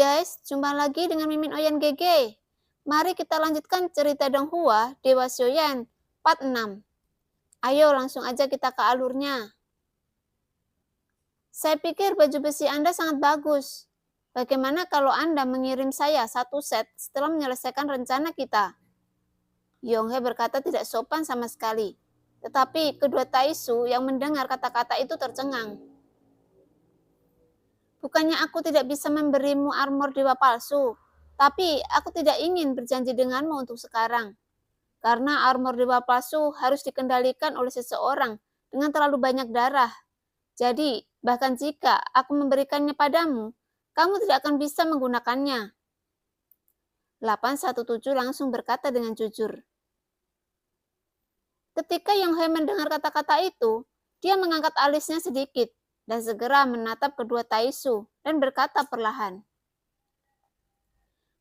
guys, jumpa lagi dengan Mimin Oyen GG. Mari kita lanjutkan cerita Donghua Dewa Xiaoyan part 6. Ayo langsung aja kita ke alurnya. Saya pikir baju besi Anda sangat bagus. Bagaimana kalau Anda mengirim saya satu set setelah menyelesaikan rencana kita? Yonghe berkata tidak sopan sama sekali. Tetapi kedua Taisu yang mendengar kata-kata itu tercengang. Bukannya aku tidak bisa memberimu armor dewa palsu, tapi aku tidak ingin berjanji denganmu untuk sekarang. Karena armor dewa palsu harus dikendalikan oleh seseorang dengan terlalu banyak darah. Jadi, bahkan jika aku memberikannya padamu, kamu tidak akan bisa menggunakannya. 817 langsung berkata dengan jujur. Ketika Yonghe mendengar kata-kata itu, dia mengangkat alisnya sedikit dan segera menatap kedua Taisu dan berkata perlahan.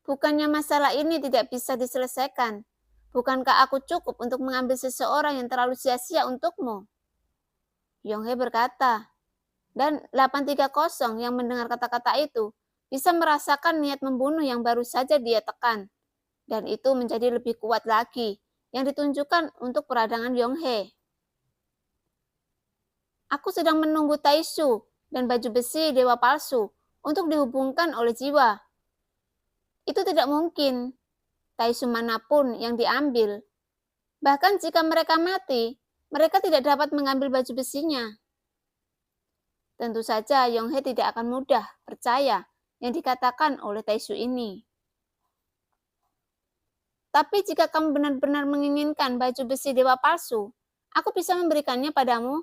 Bukannya masalah ini tidak bisa diselesaikan. Bukankah aku cukup untuk mengambil seseorang yang terlalu sia-sia untukmu? Yonghe berkata, dan 830 yang mendengar kata-kata itu bisa merasakan niat membunuh yang baru saja dia tekan. Dan itu menjadi lebih kuat lagi yang ditunjukkan untuk peradangan Yonghe. Aku sedang menunggu Taisu dan baju besi dewa palsu untuk dihubungkan oleh jiwa. Itu tidak mungkin. Taisu manapun yang diambil. Bahkan jika mereka mati, mereka tidak dapat mengambil baju besinya. Tentu saja Yonghe tidak akan mudah percaya yang dikatakan oleh Taisu ini. Tapi jika kamu benar-benar menginginkan baju besi dewa palsu, aku bisa memberikannya padamu.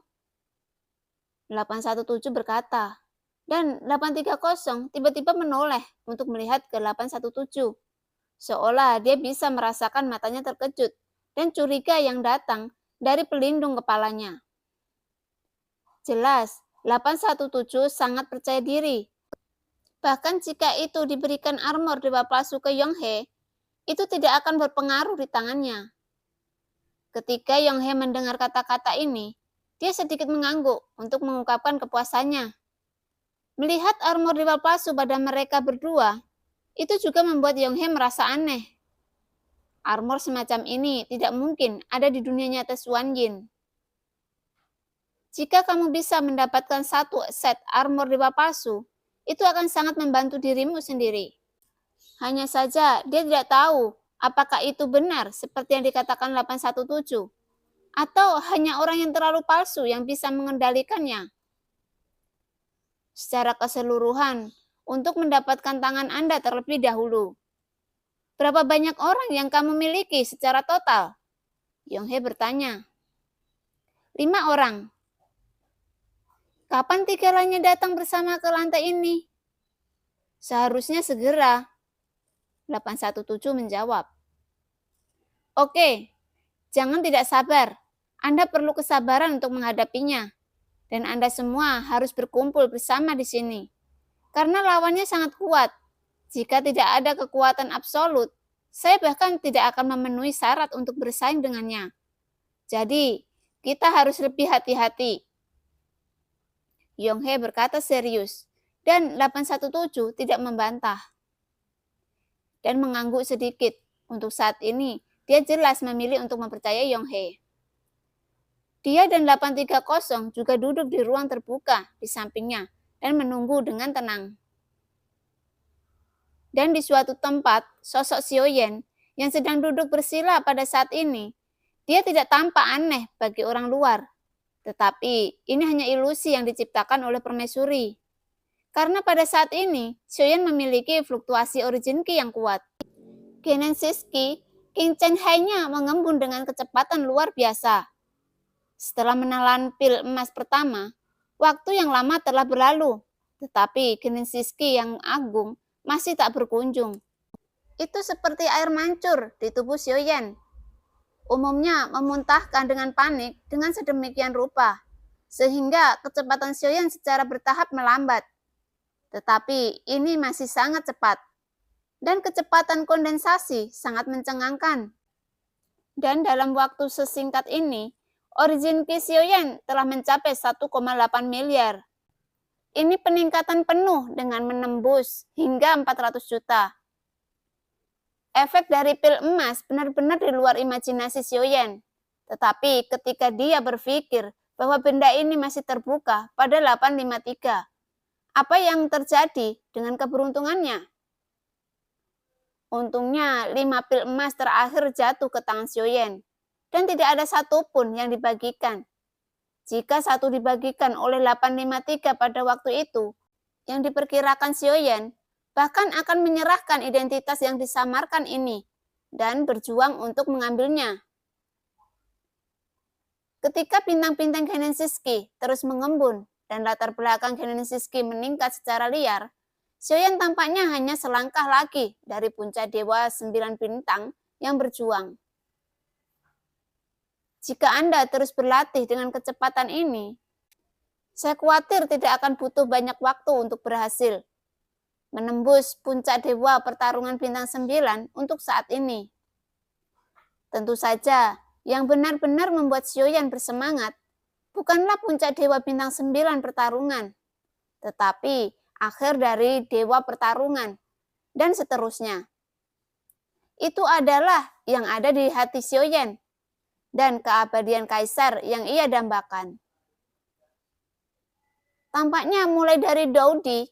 817 berkata, dan 830 tiba-tiba menoleh untuk melihat ke 817. Seolah dia bisa merasakan matanya terkejut dan curiga yang datang dari pelindung kepalanya. Jelas, 817 sangat percaya diri. Bahkan jika itu diberikan armor dewa palsu ke Yonghe, itu tidak akan berpengaruh di tangannya. Ketika Yonghe mendengar kata-kata ini, dia sedikit mengangguk untuk mengungkapkan kepuasannya. Melihat armor dewa palsu pada mereka berdua, itu juga membuat Yonghe merasa aneh. Armor semacam ini tidak mungkin ada di dunia nyata Xuan Yin. Jika kamu bisa mendapatkan satu set armor dewa palsu, itu akan sangat membantu dirimu sendiri. Hanya saja dia tidak tahu apakah itu benar seperti yang dikatakan 817. Atau hanya orang yang terlalu palsu yang bisa mengendalikannya. Secara keseluruhan, untuk mendapatkan tangan Anda terlebih dahulu. Berapa banyak orang yang kamu miliki secara total? Yonghe bertanya. 5 orang. Kapan 3 lainnya datang bersama ke lantai ini? Seharusnya segera. 817 menjawab. Oke, jangan tidak sabar. Anda perlu kesabaran untuk menghadapinya. Dan Anda semua harus berkumpul bersama di sini. Karena lawannya sangat kuat. Jika tidak ada kekuatan absolut, saya bahkan tidak akan memenuhi syarat untuk bersaing dengannya. Jadi, kita harus lebih hati-hati. Yonghe berkata serius, dan 817 tidak membantah. Dan mengangguk sedikit. Untuk saat ini, dia jelas memilih untuk mempercayai Yonghe. Dia dan 830 juga duduk di ruang terbuka di sampingnya dan menunggu dengan tenang. Dan di suatu tempat, sosok Xiaoyan yang sedang duduk bersila pada saat ini, dia tidak tampak aneh bagi orang luar. Tetapi ini hanya ilusi yang diciptakan oleh permaisuri. Karena pada saat ini, Xiaoyan memiliki fluktuasi origin Qi yang kuat. Genesis Qi, King Chen Hai-nya mengembun dengan kecepatan luar biasa. Setelah menelan pil emas pertama, waktu yang lama telah berlalu, tetapi Genesis Qi yang agung masih tak berkunjung. Itu seperti air mancur di tubuh Xiaoyan. Umumnya memuntahkan dengan panik dengan sedemikian rupa, sehingga kecepatan Xiaoyan secara bertahap melambat. Tetapi ini masih sangat cepat, dan kecepatan kondensasi sangat mencengangkan. Dan dalam waktu sesingkat ini, origin Qi Xiaoyan telah mencapai 1,8 miliar. Ini peningkatan penuh dengan menembus hingga 400 juta. Efek dari pil emas benar-benar di luar imajinasi Xiaoyan. Tetapi ketika dia berpikir bahwa benda ini masih terbuka pada 853, apa yang terjadi dengan keberuntungannya? Untungnya 5 pil emas terakhir jatuh ke tangan Xiaoyan dan tidak ada satupun yang dibagikan. Jika satu dibagikan oleh 853 pada waktu itu, yang diperkirakan Xiaoyan bahkan akan menyerahkan identitas yang disamarkan ini dan berjuang untuk mengambilnya. Ketika bintang-bintang Genensisky terus mengembun dan latar belakang Genensisky meningkat secara liar, Xiaoyan tampaknya hanya selangkah lagi dari puncak dewa 9 bintang yang berjuang. Jika Anda terus berlatih dengan kecepatan ini, saya khawatir tidak akan butuh banyak waktu untuk berhasil menembus puncak dewa pertarungan bintang 9 untuk saat ini. Tentu saja, yang benar-benar membuat Xiaoyan bersemangat bukanlah puncak dewa bintang 9 pertarungan, tetapi akhir dari dewa pertarungan, dan seterusnya. Itu adalah yang ada di hati Xiaoyan dan keabadian kaisar yang ia dambakan. Tampaknya mulai dari Doudi,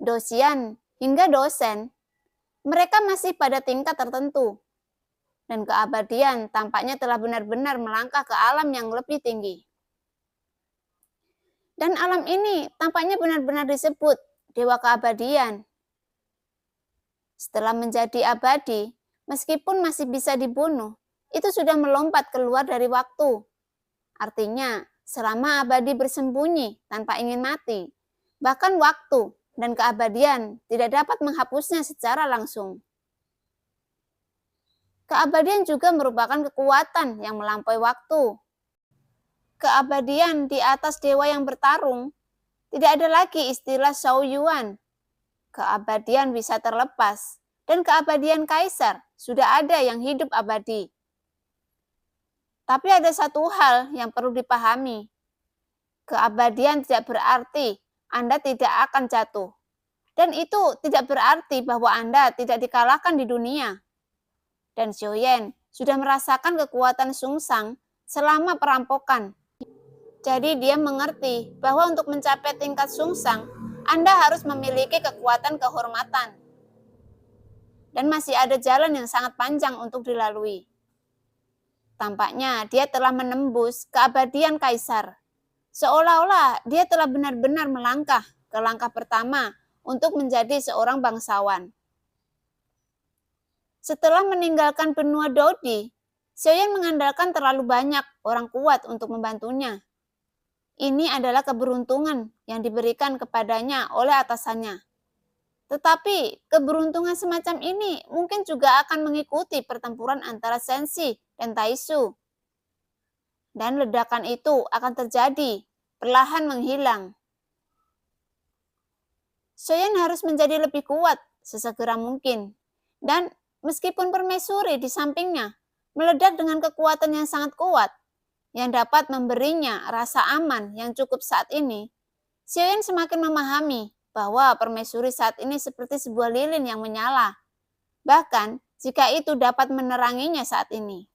Dosian, hingga dosen, mereka masih pada tingkat tertentu. Dan keabadian tampaknya telah benar-benar melangkah ke alam yang lebih tinggi. Dan alam ini tampaknya benar-benar disebut dewa keabadian. Setelah menjadi abadi, meskipun masih bisa dibunuh, itu sudah melompat keluar dari waktu. Artinya, selama abadi bersembunyi tanpa ingin mati, bahkan waktu dan keabadian tidak dapat menghapusnya secara langsung. Keabadian juga merupakan kekuatan yang melampaui waktu. Keabadian di atas dewa yang bertarung, tidak ada lagi istilah Shao Yuan. Keabadian bisa terlepas, dan keabadian kaisar sudah ada yang hidup abadi. Tapi ada satu hal yang perlu dipahami. Keabadian tidak berarti Anda tidak akan jatuh. Dan itu tidak berarti bahwa Anda tidak dikalahkan di dunia. Dan Xiaoyan sudah merasakan kekuatan Sungsang selama perampokan. Jadi dia mengerti bahwa untuk mencapai tingkat Sungsang, Anda harus memiliki kekuatan kehormatan. Dan masih ada jalan yang sangat panjang untuk dilalui. Tampaknya dia telah menembus keabadian kaisar. Seolah-olah dia telah benar-benar melangkah ke langkah pertama untuk menjadi seorang bangsawan. Setelah meninggalkan benua Doudi, Xiaoyan mengandalkan terlalu banyak orang kuat untuk membantunya. Ini adalah keberuntungan yang diberikan kepadanya oleh atasannya. Tetapi keberuntungan semacam ini mungkin juga akan mengikuti pertempuran antara Sensi dan Taisu. Dan ledakan itu akan terjadi, perlahan menghilang. Xiaoyan harus menjadi lebih kuat sesegera mungkin. Dan meskipun permaisuri di sampingnya meledak dengan kekuatan yang sangat kuat, yang dapat memberinya rasa aman yang cukup saat ini, Xiaoyan semakin memahami bahwa permaisuri saat ini seperti sebuah lilin yang menyala. Bahkan jika itu dapat meneranginya saat ini.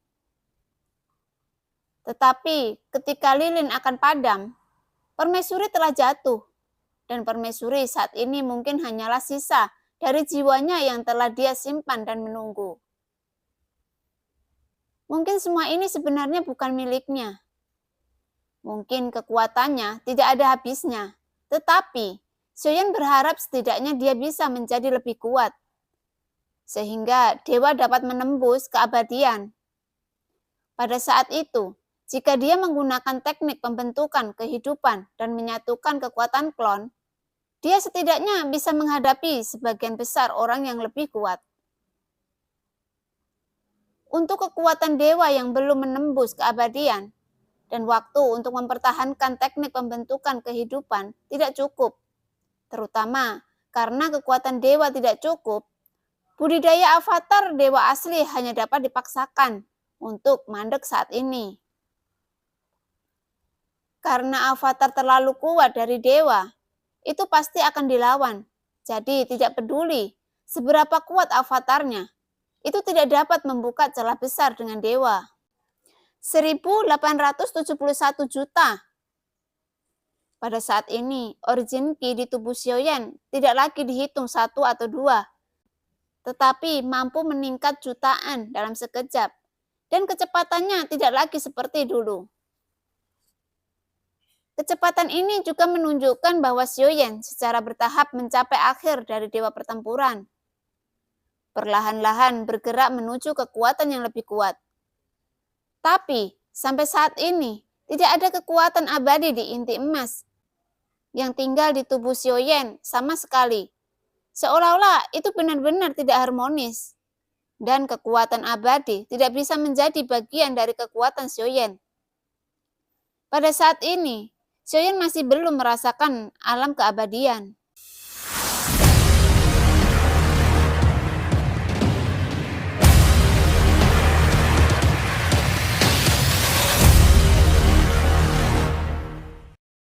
Tetapi ketika lilin akan padam, permaisuri telah jatuh. Dan permaisuri saat ini mungkin hanyalah sisa dari jiwanya yang telah dia simpan dan menunggu. Mungkin semua ini sebenarnya bukan miliknya. Mungkin kekuatannya tidak ada habisnya. Tetapi Xiaoyan berharap setidaknya dia bisa menjadi lebih kuat. Sehingga dewa dapat menembus keabadian. Pada saat itu, jika dia menggunakan teknik pembentukan kehidupan dan menyatukan kekuatan klon, dia setidaknya bisa menghadapi sebagian besar orang yang lebih kuat. Untuk kekuatan dewa yang belum menembus keabadian, dan waktu untuk mempertahankan teknik pembentukan kehidupan tidak cukup, terutama karena kekuatan dewa tidak cukup, budidaya avatar dewa asli hanya dapat dipaksakan untuk mandek saat ini. Karena avatar terlalu kuat dari dewa, itu pasti akan dilawan. Jadi tidak peduli seberapa kuat avatarnya, itu tidak dapat membuka celah besar dengan dewa. 1871 juta. Pada saat ini, origin Qi di tubuh Xiaoyan tidak lagi dihitung 1 atau 2, tetapi mampu meningkat jutaan dalam sekejap, dan kecepatannya tidak lagi seperti dulu. Kecepatan ini juga menunjukkan bahwa Xiaoyan secara bertahap mencapai akhir dari dewa pertempuran. Perlahan-lahan bergerak menuju kekuatan yang lebih kuat. Tapi, sampai saat ini, tidak ada kekuatan abadi di inti emas yang tinggal di tubuh Xiaoyan sama sekali. Seolah-olah itu benar-benar tidak harmonis. Dan kekuatan abadi tidak bisa menjadi bagian dari kekuatan Xiaoyan. Pada saat ini, Xiaoyan masih belum merasakan alam keabadian.